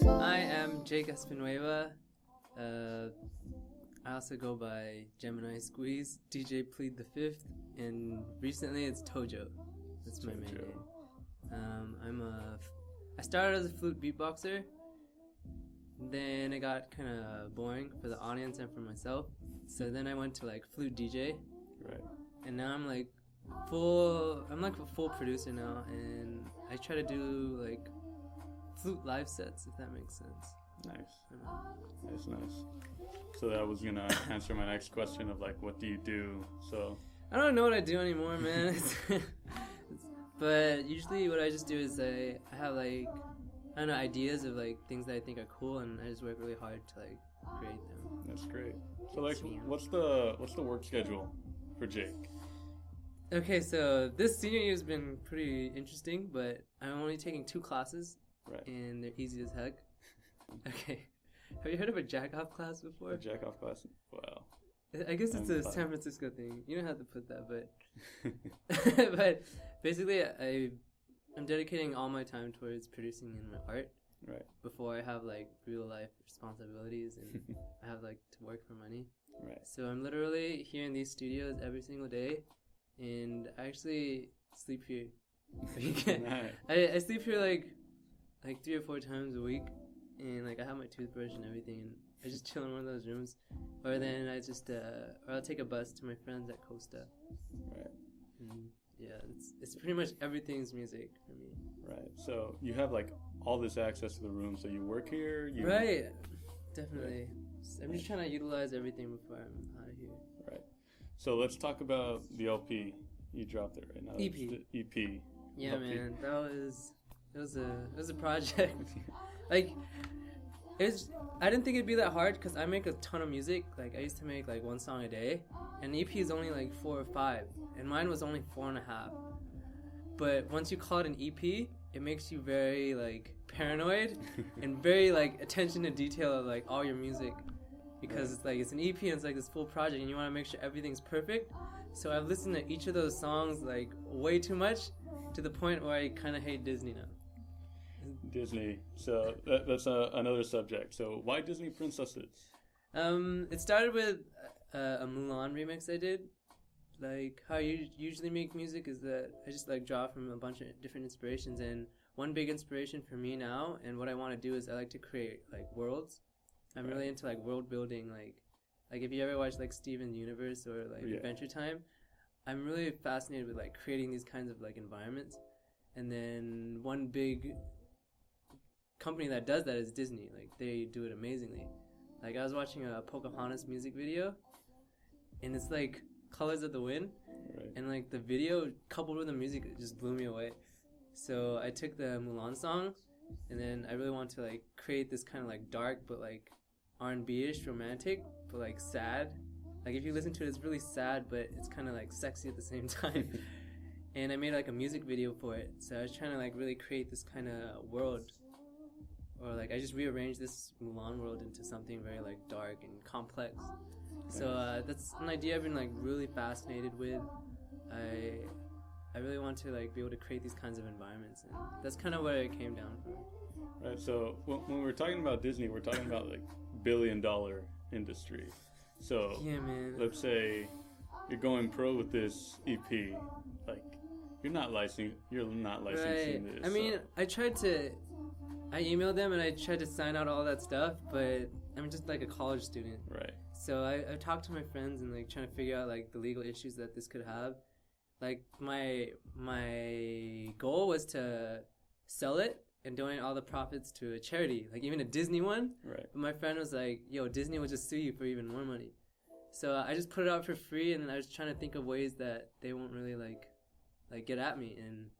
I am Jake Espinueva. I also go by Gemini Squeeze, DJ Plead the Fifth, and recently it's Tojou. That's my main name. I started as a flute beatboxer. Then it got kind of boring for the audience and for myself. So then I went to like flute DJ. Right. And now I'm like a full producer now, and I try to do like flute live sets, if that makes sense. Nice. So that was gonna answer my next question of like, what do you do? So I don't know what I do anymore, man. But usually what I just do is I have like, I don't know, ideas of like things that I think are cool, and I just work really hard to like create them. that's great. So like, what's the work schedule for Jake? Okay, so this senior year has been pretty interesting, but I'm only taking 2 classes, Right. and they're easy as heck. Okay, have you heard of a jack-off class before? A jack-off class? Wow. I guess it's a San Francisco thing. You don't have to put that, but but basically, I'm dedicating all my time towards producing in my art. Right. Before I have like real life responsibilities and I have like to work for money. Right. So I'm literally here in these studios every single day, and I actually sleep here. Nice. I sleep here like 3 or 4 times a week, and like I have my toothbrush and everything, and I just chill in one of those rooms, or then I just or I'll take a bus to my friends at Costa. Right. And yeah, it's pretty much everything's music for me. Right. So you have like all this access to the room. So you work here. Right. Definitely. I'm just trying to utilize everything before I'm out of here. Right. So let's talk about the LP you dropped it right now. EP. The EP. Yeah, LP. man. It was a project. Like, I didn't think it'd be that hard because I make a ton of music. Like, I used to make like 1 song a day, and EP is only like 4 or 5, and mine was only 4.5. But once you call it an EP, it makes you very like paranoid and very like attention to detail of like all your music, because it's like it's an EP and it's like this full project, and you want to make sure everything's perfect. So I've listened to each of those songs like way too much, to the point where I kind of hate Disney now. Disney. So that's another subject. So why Disney princesses? It started with a Mulan remix I did. Like how you usually make music is that I just like draw from a bunch of different inspirations, and one big inspiration for me now and what I want to do is I like to create like worlds. I'm really into like world building, like if you ever watch like Steven's Universe or like Adventure Time, I'm really fascinated with like creating these kinds of like environments. And then one big company that does that is Disney. Like they do it amazingly. Like I was watching a Pocahontas music video, and it's like Colors of the Wind, Right. and like the video coupled with the music, it just blew me away. So I took the Mulan song, and then I really want to like create this kind of like dark but like R&B-ish romantic but like sad. Like if you listen to it, it's really sad, but it's kind of like sexy at the same time. And I made like a music video for it, so I was trying to like really create this kind of world, or like I just rearranged this Mulan world into something very like dark and complex. So that's an idea I've been like really fascinated with. I really want to like be able to create these kinds of environments, and that's kind of where it came down from. Right. So when we're talking about Disney, we're talking about like $billion industry. So Yeah, man. let's say you're going pro with this EP, like you're not licensing Right. this. I mean, I emailed them and I tried to sign out all that stuff, but I'm just like a college student. Right. So I talked to my friends and like trying to figure out like the legal issues that this could have. Like my goal was to sell it and donate all the profits to a charity, like even a Disney one. Right. But my friend was like, "Yo, Disney will just sue you for even more money." So I just put it out for free, and I was trying to think of ways that they won't really like get at me. And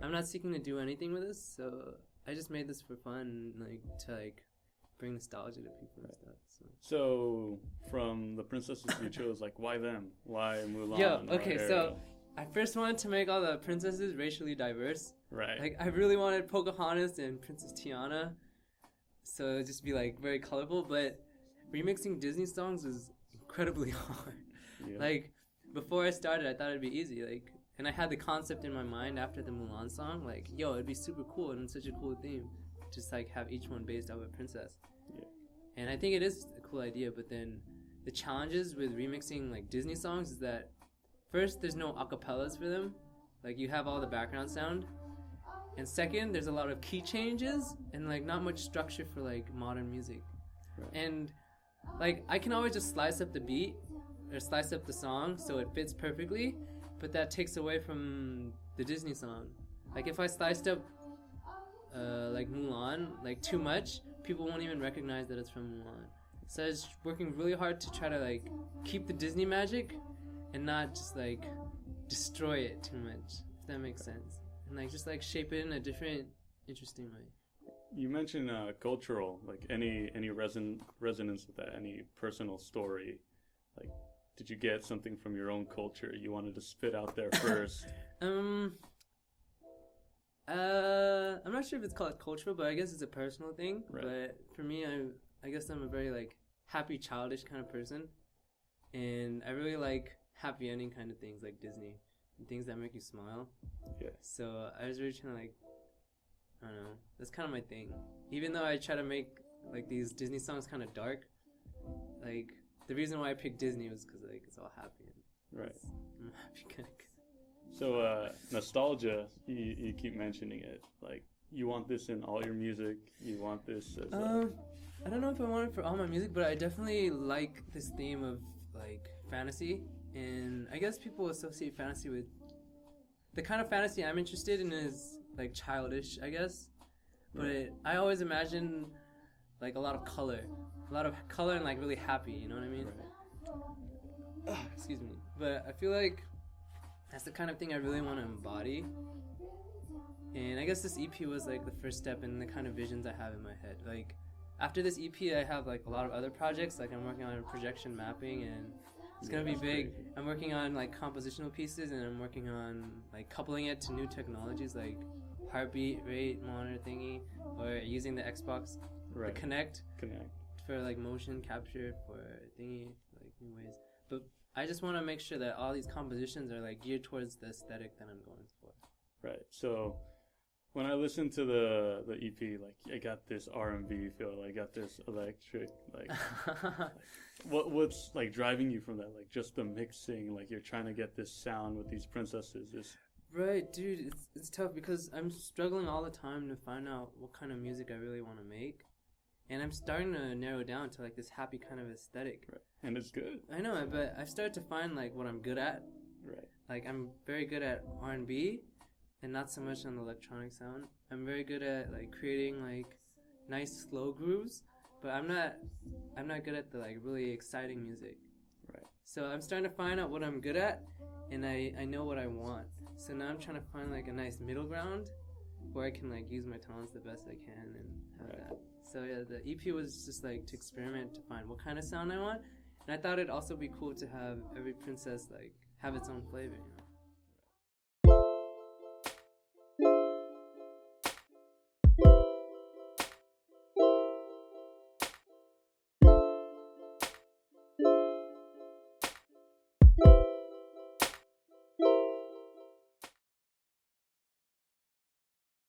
I'm not seeking to do anything with this, so I just made this for fun, like to like bring nostalgia to people and stuff. So from the princesses you chose, like why them? Why Mulan? Yo, okay, so I first wanted to make all the princesses racially diverse. Right. Like I really wanted Pocahontas and Princess Tiana, so it'd just be like very colorful. But remixing Disney songs is incredibly hard. Yeah. Like before I started, I thought it'd be easy. Like, and I had the concept in my mind after the Mulan song. Like, yo, it'd be super cool and it's such a cool theme. just like have each one based off a princess. Yeah. And I think it is a cool idea, but then the challenges with remixing like Disney songs is that first, there's no acapellas for them. Like you have all the background sound. And second, there's a lot of key changes and like not much structure for like modern music. Right. And like I can always just slice up the beat or slice up the song so it fits perfectly, but that takes away from the Disney song. Like if I sliced up like Mulan like too much, people won't even recognize that it's from Mulan. So I was working really hard to try to like keep the Disney magic and not just like destroy it too much, if that makes sense. And like just like shape it in a different, interesting way. You mentioned cultural, like any resonance with that, any personal story. Like, did you get something from your own culture you wanted to spit out there first? I'm not sure if it's called cultural, but I guess it's a personal thing. Right. But for me, I guess I'm a very like happy, childish kind of person, and I really like happy ending kind of things like Disney and things that make you smile. Yeah. So I was really trying to like, I don't know, that's kind of my thing. Even though I try to make like these Disney songs kind of dark, like the reason why I picked Disney was because like it's all happy. And right. I'm a happy kind of kid. So nostalgia, you keep mentioning it. Like you want this in all your music. You want this as I don't know if I want it for all my music, but I definitely like this theme of like fantasy. And I guess people associate fantasy with the kind of fantasy I'm interested in is like childish, I guess. But I always imagine like a lot of color and like really happy, you know what I mean? Right. Excuse me. But I feel like that's the kind of thing I really want to embody. And I guess this EP was like the first step in the kind of visions I have in my head. Like after this EP, I have like a lot of other projects. Like I'm working on projection mapping and it's gonna be big. Crazy. I'm working on like compositional pieces and I'm working on like coupling it to new technologies like heartbeat rate monitor thingy or using the Xbox Right. the Connect Connect. for like motion capture for thingy like new ways. But I just want to make sure that all these compositions are like geared towards the aesthetic that I'm going for. Right. So when I listened to the EP, like I got this R&B feel, I got this electric, like what's like driving you from that? Like just the mixing, like you're trying to get this sound with these princesses. Right, dude, it's tough because I'm struggling all the time to find out what kind of music I really want to make. And I'm starting to narrow down to like this happy kind of aesthetic. Right. And it's good. I know, but I've started to find like what I'm good at. Right. Like I'm very good at R&B and not so much on the electronic sound. I'm very good at like creating like nice slow grooves, but I'm not good at the like really exciting music. Right. So I'm starting to find out what I'm good at and I know what I want. So now I'm trying to find like a nice middle ground where I can like use my talents the best I can and have that. So yeah, the EP was just like to experiment to find what kind of sound I want. And I thought it'd also be cool to have every princess like have its own flavor, you know?